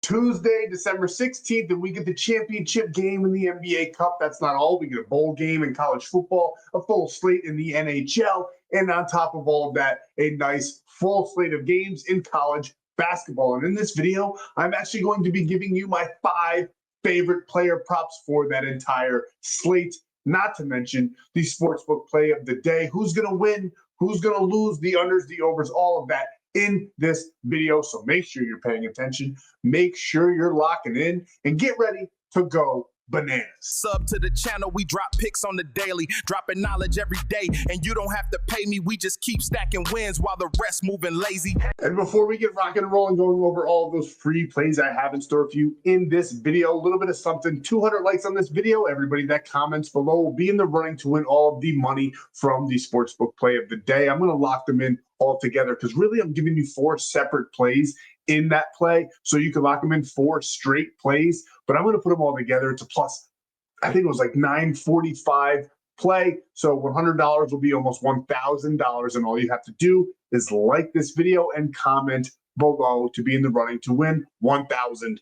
Tuesday, December 16th, and we get the championship game in the NBA Cup. That's not all. We get a bowl game in college football, a full slate in the NHL, and on top of all of that, a nice full slate of games in college basketball. And in this video, I'm actually going to be giving you my 5 favorite player props for that entire slate, not to mention the sportsbook play of the day. Who's going to win? Who's going to lose? The unders, the overs, all of that in this video. So make sure you're paying attention, make sure you're locking in, and get ready to go bananas. Sub to the channel, we drop picks on the daily, dropping knowledge every day, and you don't have to pay me, we just keep stacking wins while the rest moving lazy. And before we get rocking and rolling, going over all of those free plays I have in store for you in this video, a little bit of something, 200 likes on this video. Everybody that comments below will be in the running to win all of the money from the sportsbook play of the day. I'm going to lock them in all together because really I'm giving you 4 separate plays in that play, so you can lock them in 4 straight plays, but I'm going to put them all together. It's a plus, I think it was like $945 play, so $100 will be almost $1,000, and all you have to do is like this video and comment below to be in the running to win $1,000.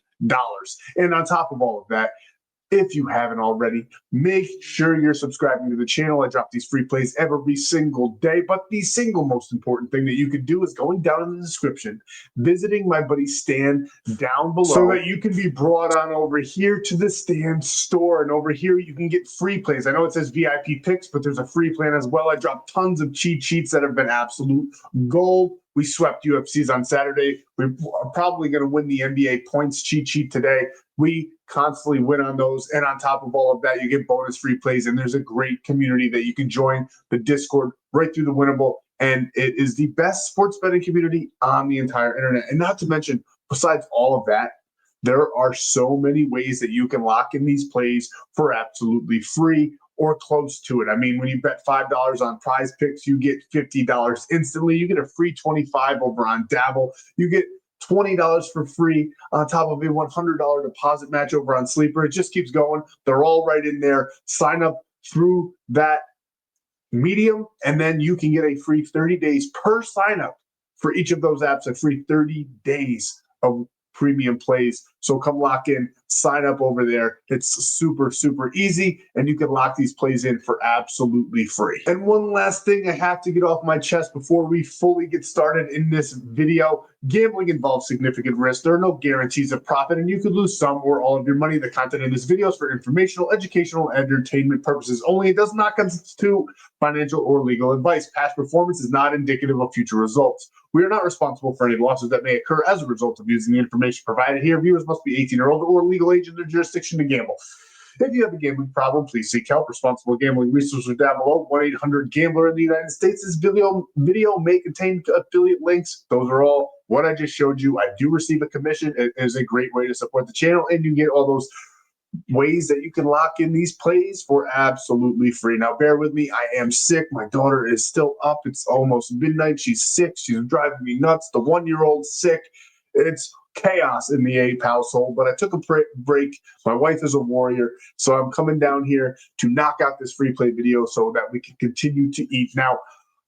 And on top of all of that, if you haven't already, make sure you're subscribing to the channel. I drop these free plays every single day. But the single most important thing that you can do is going down in the description, visiting my buddy Stan down below, so that you can be brought on over here to the Stan.store. And over here, you can get free plays. I know it says VIP picks, but there's a free plan as well. I drop tons of cheat sheets that have been absolute gold. We swept UFCs on Saturday. We're probably going to win the NBA points cheat sheet today. We constantly win on those. And on top of all of that, you get bonus free plays. And there's a great community that you can join, the Discord right through the Winible. And it is the best sports betting community on the entire internet. And not to mention, besides all of that, there are so many ways that you can lock in these plays for absolutely free or close to it. I mean, when you bet $5 on Prizepicks, you get $50 instantly. You get a free $25 over on Dabble. You get $20 for free on top of a $100 deposit match over on Sleeper. It just keeps going. They're all right in there. Sign up through that medium, and then you can get a free 30 days per sign up for each of those apps, a free 30 days of premium plays. So come lock in, sign up over there. It's super, super easy, and you can lock these plays in for absolutely free. And one last thing I have to get off my chest before we fully get started in this video. Gambling involves significant risk. There are no guarantees of profit, and you could lose some or all of your money. The content in this video is for informational, educational, and entertainment purposes only. It does not constitute financial or legal advice. Past performance is not indicative of future results. We are not responsible for any losses that may occur as a result of using the information provided here. Viewers must be 18 or older or legal age in their jurisdiction to gamble. If you have a gambling problem, please seek help. Responsible gambling resources are down below. 1-800-GAMBLER in the United States. This video may contain affiliate links. Those are all what I just showed you. I do receive a commission. It is a great way to support the channel, and you get all those ways that you can lock in these plays for absolutely free. Now, bear with me. I am sick. My daughter is still up. It's almost midnight. She's sick. She's driving me nuts. The 1-year-old's sick. It's chaos in the Ape household, but I took a break. My wife is a warrior, so I'm coming down here to knock out this free play video so that we can continue to eat. Now,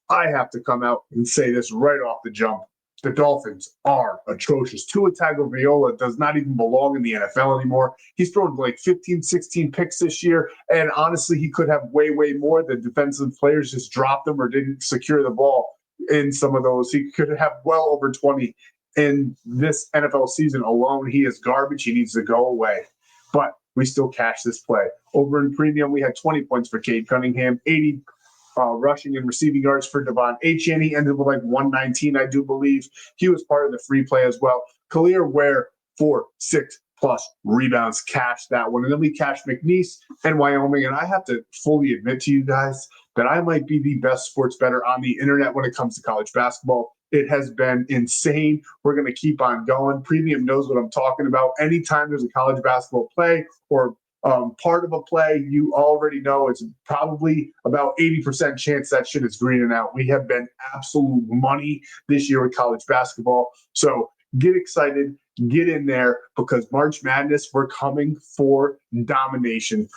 I have to come out and say this right off the jump. The Dolphins are atrocious. Tua Tagovailoa does not even belong in the NFL anymore. He's thrown like 15, 16 picks this year, and honestly, he could have way, way more. The defensive players just dropped them or didn't secure the ball in some of those. He could have well over 20 in this NFL season alone. He is garbage. He needs to go away. But we still cash this play. Over in premium, we had 20 points for Cade Cunningham, 80 rushing and receiving yards for Devon Achane. He ended with like 119, I do believe. He was part of the free play as well. Khalil Ware for 6+ rebounds, cash that one. And then we cashed McNeese and Wyoming. And I have to fully admit to you guys that I might be the best sports bettor on the internet when it comes to college basketball. It has been insane. We're going to keep on going. Premium knows what I'm talking about. Anytime there's a college basketball play or part of a play, you already know it's probably about 80% chance that shit is greening out. We have been absolute money this year with college basketball. So get excited, get in there, because March Madness, we're coming for domination.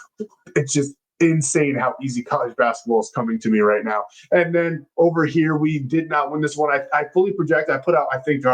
It's just insane how easy college basketball is coming to me right now. And then over here, we did not win this one. I fully project. I put out, I think,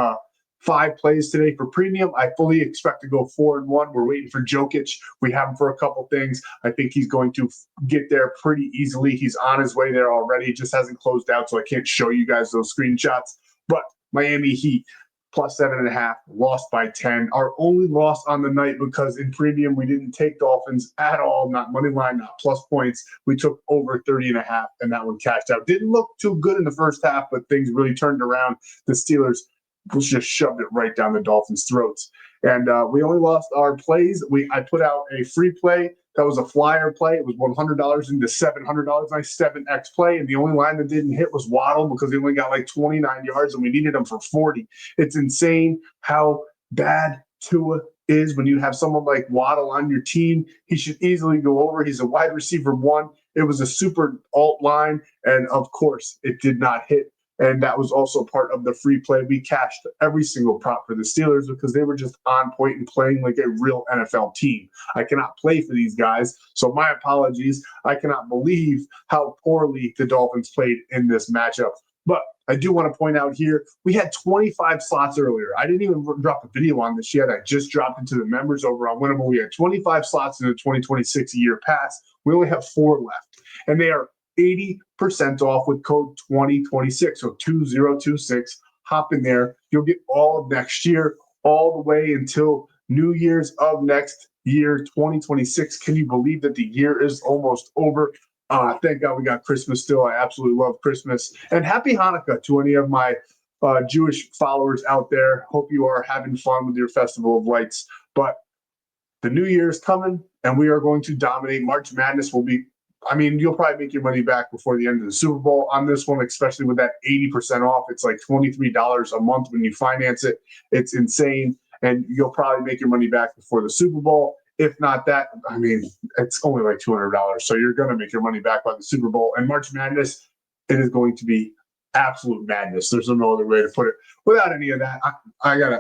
5 plays today for premium. I fully expect to go 4-1. We're waiting for Jokic. We have him for a couple things. I think he's going to get there pretty easily. He's on his way there already. He just hasn't closed out, so I can't show you guys those screenshots. But Miami Heat, plus 7.5, lost by 10. Our only loss on the night, because in premium we didn't take Dolphins at all, not money line, not plus points. We took over 30.5, and that one cashed out. Didn't look too good in the first half, but things really turned around. The Steelers just shoved it right down the Dolphins' throats. And we only lost our plays. I put out a free play. That was a flyer play. It was $100 into $700. Nice 7x play. And the only line that didn't hit was Waddle, because he only got like 29 yards and we needed him for 40. It's insane how bad Tua is when you have someone like Waddle on your team. He should easily go over. He's a wide receiver 1. It was a super alt line. And of course, it did not hit. And that was also part of the free play. We cashed every single prop for the Steelers because they were just on point and playing like a real NFL team. I cannot play for these guys, so my apologies. I cannot believe how poorly the Dolphins played in this matchup. But I do want to point out here, we had 25 slots earlier. I didn't even drop a video on this yet. I just dropped into the members over on Winible. We had 25 slots in the 2026 year pass. We only have 4 left, and they are 80% off with code 2026. So 2026, hop in there. You'll get all of next year, all the way until New Year's of next year, 2026. Can you believe that the year is almost over? Thank God we got Christmas still. I absolutely love Christmas. And happy Hanukkah to any of my Jewish followers out there. Hope you are having fun with your Festival of Lights. But the New Year is coming, and we are going to dominate. March Madness will be, you'll probably make your money back before the end of the Super Bowl on this one, especially with that 80% off. It's like $23 a month when you finance it. It's insane. And you'll probably make your money back before the Super Bowl. If not that, it's only like $200. So you're going to make your money back by the Super Bowl. And March Madness, it is going to be absolute madness. There's no other way to put it. Without any of that,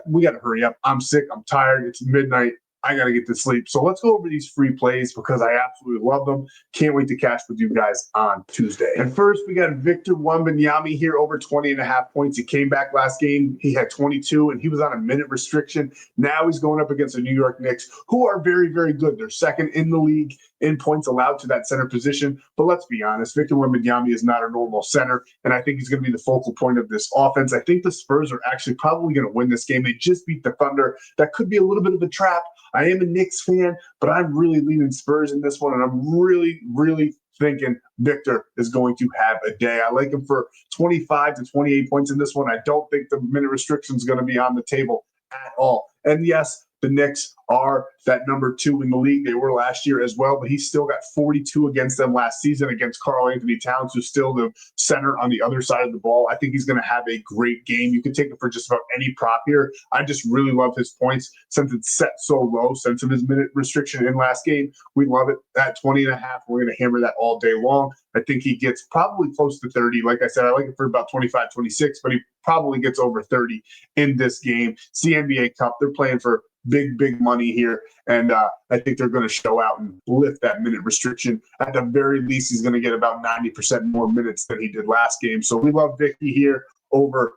we got to hurry up. I'm sick. I'm tired. It's midnight. I got to get to sleep. So let's go over these free plays because I absolutely love them. Can't wait to cash with you guys on Tuesday. And first, we got Victor Wembanyama here, over 20.5 points. He came back last game. He had 22, and he was on a minute restriction. Now he's going up against the New York Knicks, who are very, very good. They're second in the league in points allowed to that center position. But let's be honest, Victor Wembanyama is not a normal center, and I think he's going to be the focal point of this offense. I think the Spurs are actually probably going to win this game. They just beat the Thunder. That could be a little bit of a trap. I am a Knicks fan, but I'm really leaning Spurs in this one, and I'm really, really thinking Victor is going to have a day. I like him for 25 to 28 points in this one. I don't think the minute restriction is going to be on the table at all. And yes, the Knicks are that number 2 in the league. They were last year as well, but he still got 42 against them last season against Karl Anthony Towns, who's still the center on the other side of the ball. I think he's going to have a great game. You can take it for just about any prop here. I just really love his points since it's set so low, since of his minute restriction in last game. We love it. At 20.5, we're going to hammer that all day long. I think he gets probably close to 30. Like I said, I like it for about 25, 26, but he probably gets over 30 in this game. It's the NBA Cup. They're playing for big money here, and I think they're going to show out and lift that minute restriction. At the very least, he's going to get about 90% more minutes than he did last game. So we love Vicky here, over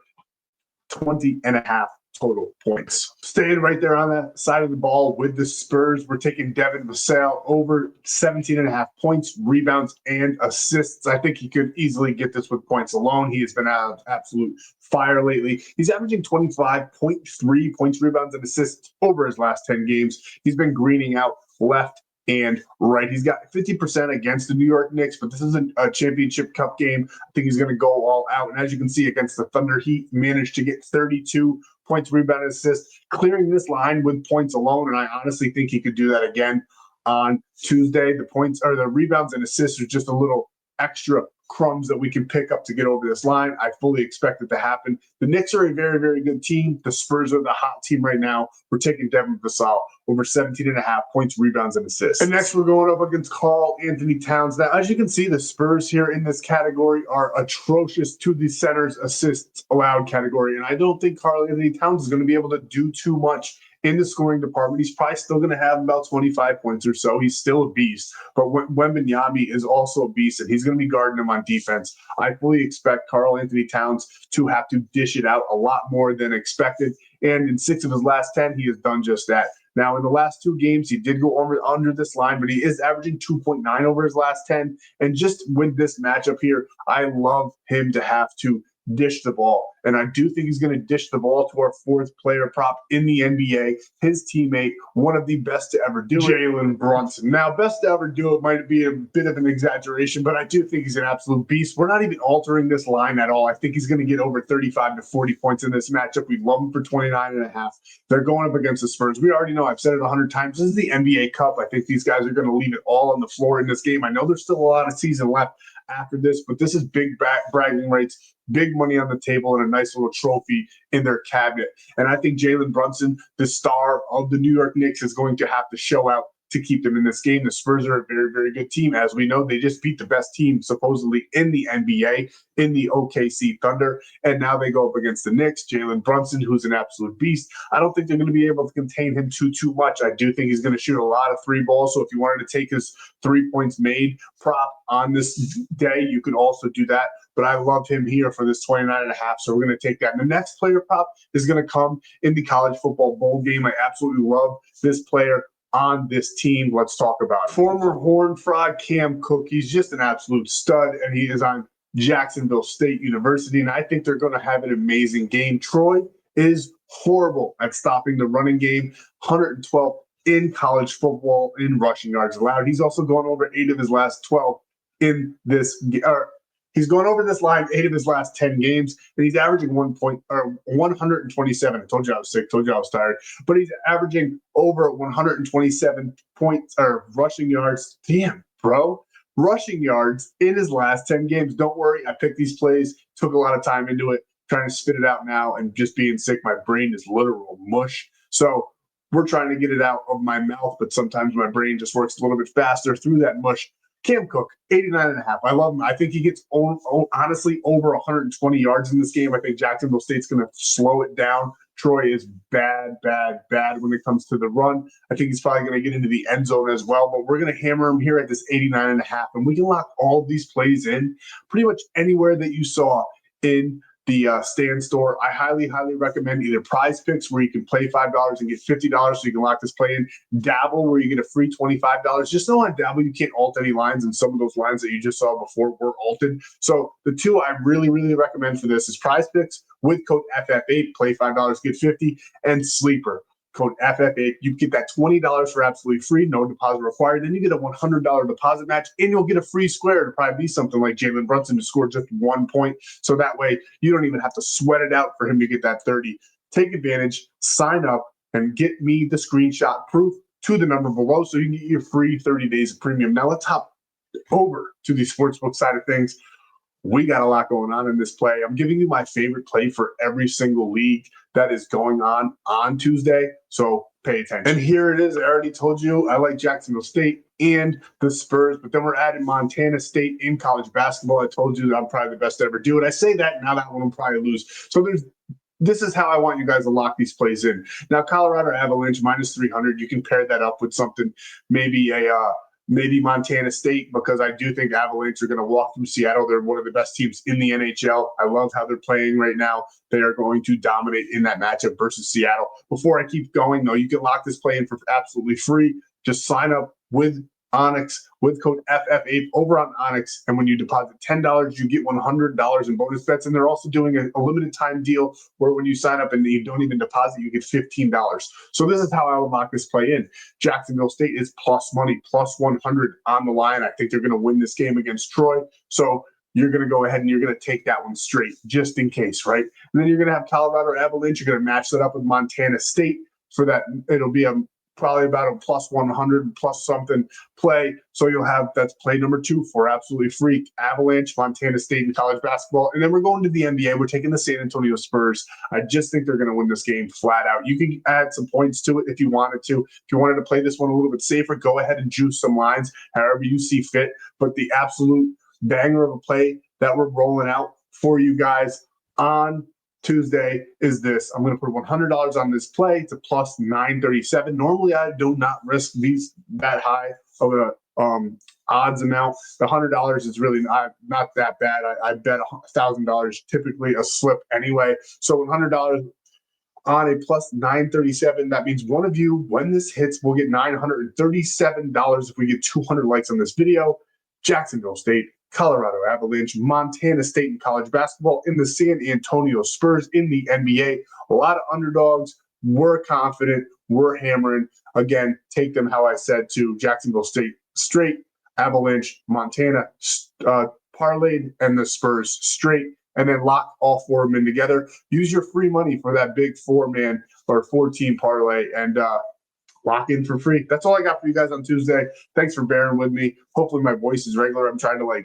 20.5 total points. Staying right there on that side of the ball with the Spurs, we're taking Devin Vassell over 17.5 points, rebounds, and assists. I think he could easily get this with points alone. He has been out of absolute fire lately. He's averaging 25.3 points, rebounds, and assists over his last 10 games. He's been greening out left and right. He's got 50% against the New York Knicks, but this is a championship cup game. I think he's going to go all out. And as you can see, against the Thunder, he managed to get 32 points, rebound, and assists, clearing this line with points alone. And I honestly think he could do that again on Tuesday. The points or the rebounds and assists are just a little extra crumbs that we can pick up to get over this line. I fully expect it to happen. The Knicks are a very, very good team. The Spurs are the hot team right now. We're taking Devin Vassell over 17.5 points, rebounds, and assists. And next, we're going up against Karl Anthony Towns. Now, as you can see, the Spurs here in this category are atrocious to the center's assists allowed category. And I don't think Karl Anthony Towns is going to be able to do too much in the scoring department. He's probably still going to have about 25 points or so. He's still a beast. But Wembanyama is also a beast, and he's going to be guarding him on defense. I fully expect Karl Anthony Towns to have to dish it out a lot more than expected. And in 6 of his last 10, he has done just that. Now, in the last 2 games, he did go under this line, but he is averaging 2.9 over his last 10. And just with this matchup here, I love him to have to dish the ball. And I do think he's going to dish the ball to our 4th player prop in the NBA, his teammate, one of the best to ever do it, Jalen Brunson. Now, best to ever do it might be a bit of an exaggeration, but I do think he's an absolute beast. We're not even altering this line at all. I think he's going to get over 35 to 40 points in this matchup. We love him for 29.5. They're going up against the Spurs. We already know, I've said it 100 times, this is the NBA Cup. I think these guys are going to leave it all on the floor in this game. I know there's still a lot of season left after this, but this is big bragging rights, big money on the table, and a nice little trophy in their cabinet. And I think Jalen Brunson, the star of the New York Knicks, is going to have to show out to keep them in this game. The Spurs are a very, very good team. As we know, they just beat the best team supposedly in the NBA, in the OKC Thunder, and now they go up against the Knicks. Jalen Brunson, who's an absolute beast. I don't think they're going to be able to contain him too much. I do think he's going to shoot a lot of 3 balls, so if you wanted to take his 3 points made prop on this day, you could also do that. But I love him here for this 29.5, so we're going to take that. And the next player prop is going to come in the college football bowl game. I absolutely love this player on this team. Let's talk about it. Former Horned Frog Cam Cook. He's just an absolute stud, and he is on Jacksonville State University, and I think they're going to have an amazing game. Troy is horrible at stopping the running game, 112 in college football in rushing yards allowed. He's also gone over 8 of his last 12 in this he's gone over this line 8 of his last 10 games, and he's averaging 127. I told you I was sick, told you I was tired, but he's averaging over 127 points or rushing yards. Damn, bro. Rushing yards in his last 10 games. Don't worry, I picked these plays, took a lot of time into it, trying to spit it out now, and just being sick, my brain is literal mush. So we're trying to get it out of my mouth, but sometimes my brain just works a little bit faster through that mush. Cam Cook, 89.5. I love him. I think he gets, honestly, over 120 yards in this game. I think Jacksonville State's going to slow it down. Troy is bad when it comes to the run. I think he's probably going to get into the end zone as well, but we're going to hammer him here at this 89.5, and we can lock all of these plays in pretty much anywhere that you saw in the Stan.store. I highly recommend either Prizepicks, where you can play $5 and get $50 so you can lock this play in. Dabble, where you get a free $25. Just know on Dabble you can't alt any lines, and some of those lines that you just saw before were alted. So the 2 I really recommend for this is Prizepicks with code FFAPE, play $5, get $50, and Sleeper. Code FFAPE, you get that $20 for absolutely free, no deposit required. Then you get a $100 deposit match, and you'll get a free square to probably be something like Jalen Brunson to score just 1 point. So that way, you don't even have to sweat it out for him to get that 30. Take advantage, sign up, and get me the screenshot proof to the number below so you can get your free 30 days of premium. Now let's hop over to the sportsbook side of things. We got a lot going on in this play. I'm giving you my favorite play for every single league that is going on Tuesday, so pay attention. And here it is. I already told you I like Jacksonville State and the Spurs, but then we're adding Montana State in college basketball. I told you I'm probably the best to ever do it. I say that, now that one will probably lose. So this is how I want you guys to lock these plays in. Now, Colorado Avalanche minus 300. You can pair that up with something, maybe Montana State, because I do think Avalanche are going to walk through Seattle. They're one of the best teams in the NHL. I love how they're playing right now. They are going to dominate in that matchup versus Seattle. Before I keep going, though, you can lock this play in for absolutely free. Just sign up with ONYX with code FFAPE over on ONYX, and when you deposit $10, you get $100 in bonus bets. And they're also doing a limited time deal where when you sign up and you don't even deposit, you get $15. So this is how I would lock this play in. Jacksonville State is plus money, plus 100 on the line. I think they're going to win this game against Troy. So you're going to go ahead and you're going to take that one straight just in case, right? And then you're going to have Colorado Avalanche. You're going to match that up with Montana State for that. It'll be probably about a plus 100 plus something play. So you'll have, that's play number 2 for absolutely free. Avalanche, Montana State in college basketball. And then we're going to the NBA. We're taking the San Antonio Spurs. I just think they're going to win this game flat out. You can add some points to it if you wanted to. If you wanted to play this one a little bit safer, go ahead and juice some lines however you see fit. But the absolute banger of a play that we're rolling out for you guys on Tuesday is this. I'm going to put $100 on this play. It's a plus 937. Normally, I do not risk these that high of a odds amount. The $100 is really not that bad. I bet $1,000 typically a slip anyway. So $100 on a plus 937. That means one of you, when this hits, will get $937 if we get 200 likes on this video. Jacksonville State, Colorado Avalanche, Montana State in college basketball, in the San Antonio Spurs in the NBA. A lot of underdogs. We're confident. We're hammering. Again, take them how I said to Jacksonville State straight, Avalanche, Montana parlayed, and the Spurs straight. And then lock all 4 of them in together. Use your free money for that big 4-man or 4-team parlay and lock in for free. That's all I got for you guys on Tuesday. Thanks for bearing with me. Hopefully my voice is regular. I'm trying to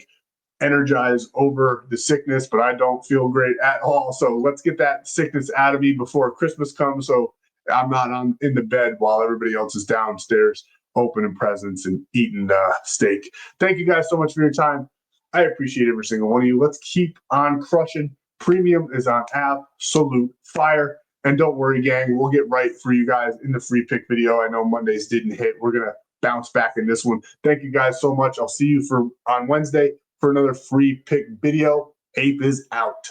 energize over the sickness, but I don't feel great at all. So let's get that sickness out of me before Christmas comes, so I'm not in the bed while everybody else is downstairs opening presents and eating steak. Thank you guys so much for your time. I appreciate every single one of you. Let's keep on crushing. Premium is on absolute fire. And don't worry, gang, we'll get right for you guys in the free pick video. I know Mondays didn't hit. We're going to bounce back in this one. Thank you guys so much. I'll see you on Wednesday for another free pick video. Ape is out.